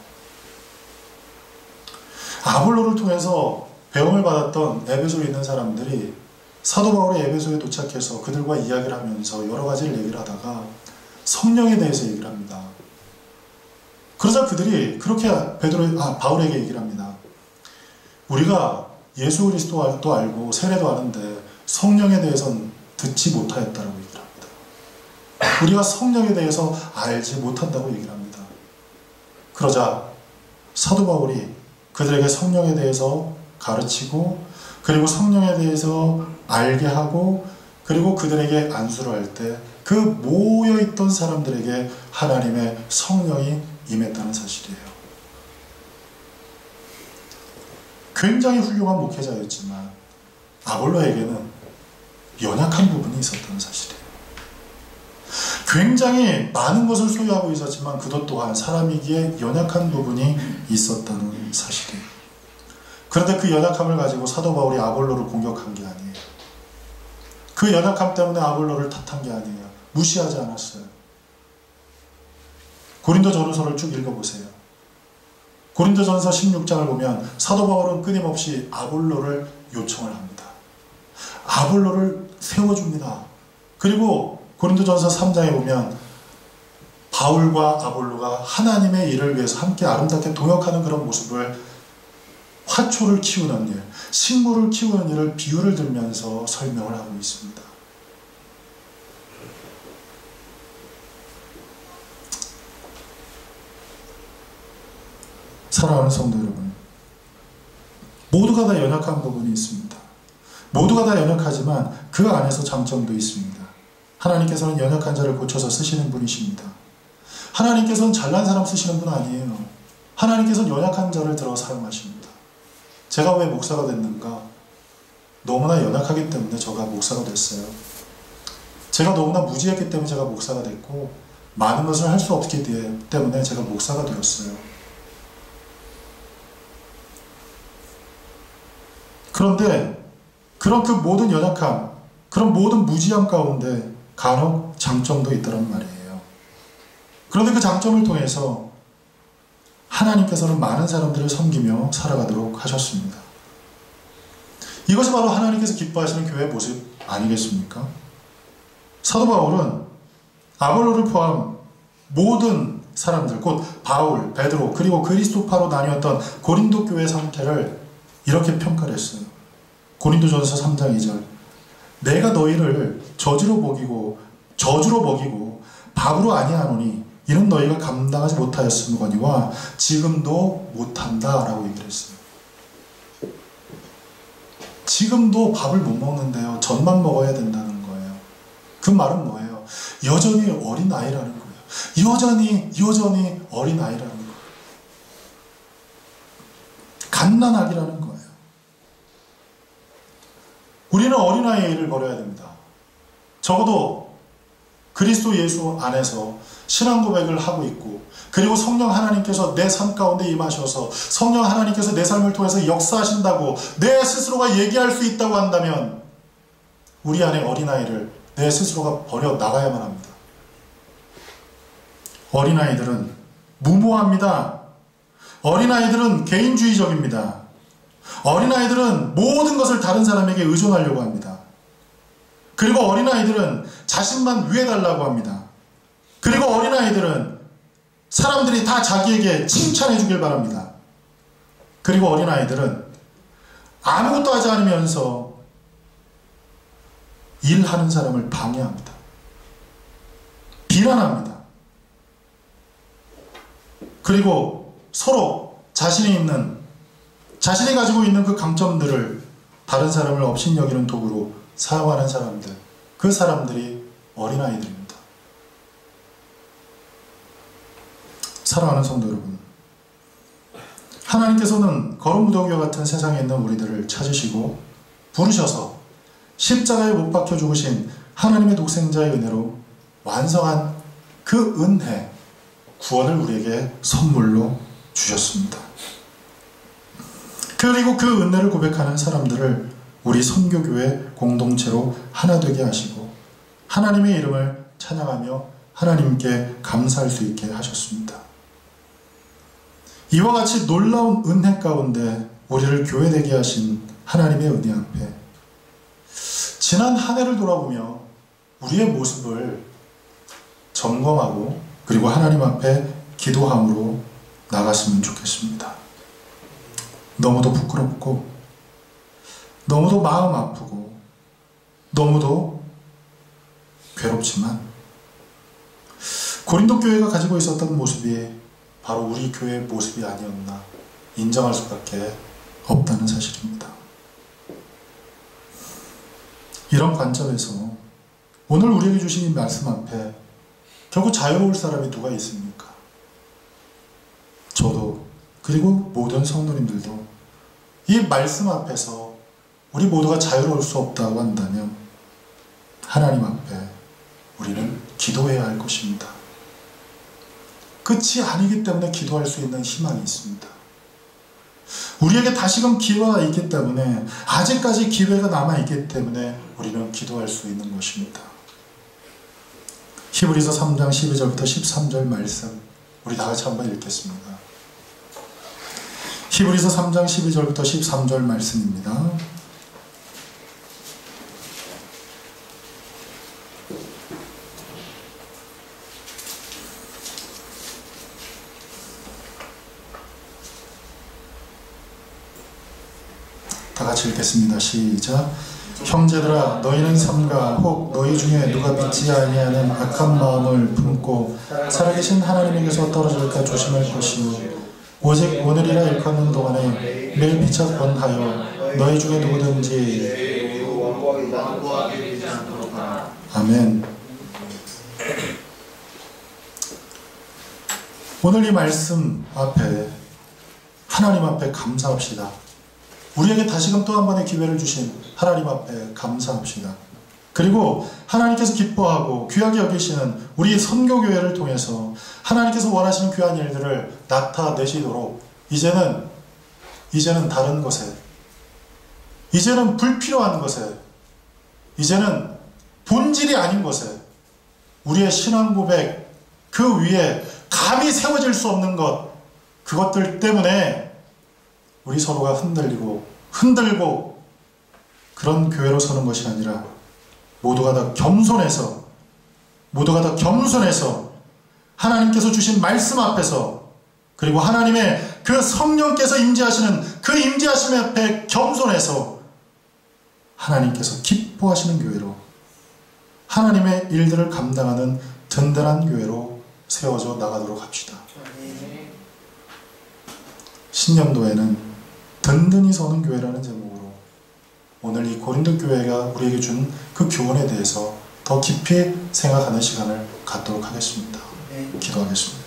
아볼로를 통해서 배움을 받았던 에베소에 있는 사람들이 사도 바울이 에베소에 도착해서 그들과 이야기를 하면서 여러 가지를 얘기를 하다가 성령에 대해서 얘기를 합니다. 그러자 그들이 그렇게 바울에게 얘기를 합니다. 우리가 예수 그리스도도 알고 세례도 아는데 성령에 대해서는 듣지 못하였다라고 얘기를 합니다. 우리가 성령에 대해서 알지 못한다고 얘기를 합니다. 그러자 사도 바울이 그들에게 성령에 대해서 가르치고 그리고 성령에 대해서 알게 하고 그리고 그들에게 안수를 할 때 그 모여있던 사람들에게 하나님의 성령이 임했다는 사실이에요. 굉장히 훌륭한 목회자였지만 아볼로에게는 연약한 부분이 있었다는 사실이에요. 굉장히 많은 것을 소유하고 있었지만 그것 또한 사람이기에 연약한 부분이 있었다는 사실이에요. 그런데 그 연약함을 가지고 사도 바울이 아볼로를 공격한 게 아니에요. 그 연약함 때문에 아볼로를 탓한 게 아니에요. 무시하지 않았어요. 고린도전서를 쭉 읽어보세요. 고린도전서 16장을 보면 사도 바울은 끊임없이 아볼로를 요청을 합니다. 아볼로를 세워줍니다. 그리고 고린도전서 3장에 보면 바울과 아볼로가 하나님의 일을 위해서 함께 아름답게 동역하는 그런 모습을 화초를 키우는 일, 식물을 키우는 일을 비유를 들면서 설명을 하고 있습니다. 사랑하는 성도 여러분, 모두가 다 연약한 부분이 있습니다. 모두가 다 연약하지만 그 안에서 장점도 있습니다. 하나님께서는 연약한 자를 고쳐서 쓰시는 분이십니다. 하나님께서는 잘난 사람 쓰시는 분 아니에요. 하나님께서는 연약한 자를 들어 사용하십니다. 제가 왜 목사가 됐는가? 너무나 연약하기 때문에 제가 목사가 됐어요. 제가 너무나 무지했기 때문에 제가 목사가 됐고 많은 것을 할 수 없기 때문에 제가 목사가 되었어요. 그런데 그런 그 모든 연약함, 그런 모든 무지함 가운데 간혹 장점도 있다는 말이에요. 그런데 그 장점을 통해서 하나님께서는 많은 사람들을 섬기며 살아가도록 하셨습니다. 이것이 바로 하나님께서 기뻐하시는 교회의 모습 아니겠습니까? 사도 바울은 아볼로를 포함 모든 사람들, 곧 바울, 베드로, 그리고 그리스도파로 나뉘었던 고린도 교회 상태를 이렇게 평가를 했어요. 고린도전서 3장 2절, 내가 너희를 저주로 먹이고 밥으로 아니하노니 이는 너희가 감당하지 못하였으므거니와 지금도 못한다 라고 얘기를 했어요. 지금도 밥을 못 먹는데요, 젖만 먹어야 된다는 거예요. 그 말은 뭐예요? 여전히 어린아이라는 거예요. 여전히 어린아이라는 거예요. 갓난아기라는 거예요. 우리는 어린아이의 일을 벌여야 됩니다. 적어도 그리스도 예수 안에서 신앙 고백을 하고 있고, 그리고 성령 하나님께서 내 삶 가운데 임하셔서 성령 하나님께서 내 삶을 통해서 역사하신다고 내 스스로가 얘기할 수 있다고 한다면 우리 안에 어린아이를 내 스스로가 버려 나가야만 합니다. 어린아이들은 무모합니다. 어린아이들은 개인주의적입니다. 어린아이들은 모든 것을 다른 사람에게 의존하려고 합니다. 그리고 어린아이들은 자신만 위해달라고 합니다. 그리고 어린아이들은 사람들이 다 자기에게 칭찬해 주길 바랍니다. 그리고 어린아이들은 아무것도 하지 않으면서 일하는 사람을 방해합니다. 비난합니다. 그리고 서로 자신이 가지고 있는 그 강점들을 다른 사람을 업신여기는 도구로 사용하는 사람들, 그 사람들이 어린아이들입니다. 사랑하는 성도 여러분, 하나님께서는 거룩 무더기와 같은 세상에 있는 우리들을 찾으시고 부르셔서 십자가에 못 박혀 죽으신 하나님의 독생자의 은혜로 완성한 그 은혜, 구원을 우리에게 선물로 주셨습니다. 그리고 그 은혜를 고백하는 사람들을 우리 선교교회 공동체로 하나 되게 하시고 하나님의 이름을 찬양하며 하나님께 감사할 수 있게 하셨습니다. 이와 같이 놀라운 은혜 가운데 우리를 교회되게 하신 하나님의 은혜 앞에 지난 한 해를 돌아보며 우리의 모습을 점검하고 그리고 하나님 앞에 기도함으로 나갔으면 좋겠습니다. 너무도 부끄럽고 너무도 마음 아프고 너무도 괴롭지만 고린도 교회가 가지고 있었던 모습이 바로 우리 교회의 모습이 아니었나 인정할 수밖에 없다는 사실입니다. 이런 관점에서 오늘 우리에게 주신 이 말씀 앞에 결국 자유로울 사람이 누가 있습니까? 저도 그리고 모든 성도님들도 이 말씀 앞에서 우리 모두가 자유로울 수 없다고 한다면 하나님 앞에 우리는 기도해야 할 것입니다. 끝이 아니기 때문에 기도할 수 있는 희망이 있습니다. 우리에게 다시금 기회가 있기 때문에 아직까지 기회가 남아있기 때문에 우리는 기도할 수 있는 것입니다. 히브리서 3장 12절부터 13절 말씀 우리 다같이 한번 읽겠습니다. 히브리서 3장 12절부터 13절 말씀입니다. 다같이 읽겠습니다. 시작. 형제들아 너희는 삼가 혹 너희 중에 누가 믿지 아니하는 악한 마음을 품고 살아계신 하나님에게서 떨어질까 조심할 것이요 오직 오늘이라 일컫는 동안에 매일 피차 권하여 너희 중에 누구든지 아멘. 오늘 이 말씀 앞에 하나님 앞에 감사합시다. 우리에게 다시금 또 한 번의 기회를 주신 하나님 앞에 감사합시다. 그리고 하나님께서 기뻐하고 귀하게 여기시는 우리 선교교회를 통해서 하나님께서 원하시는 귀한 일들을 나타내시도록 이제는 다른 것에, 이제는 불필요한 것에, 이제는 본질이 아닌 것에 우리의 신앙 고백 그 위에 감히 세워질 수 없는 것, 그것들 때문에 우리 서로가 흔들고 그런 교회로 서는 것이 아니라 모두가 다 겸손해서 하나님께서 주신 말씀 앞에서 그리고 하나님의 그 성령께서 임재하시는 그 임재하심 앞에 겸손해서 하나님께서 기뻐하시는 교회로 하나님의 일들을 감당하는 든든한 교회로 세워져 나가도록 합시다. 신년도에는 든든히 서는 교회라는 제목으로 오늘 이 고린도 교회가 우리에게 준 그 교훈에 대해서 더 깊이 생각하는 시간을 갖도록 하겠습니다. 기도하겠습니다.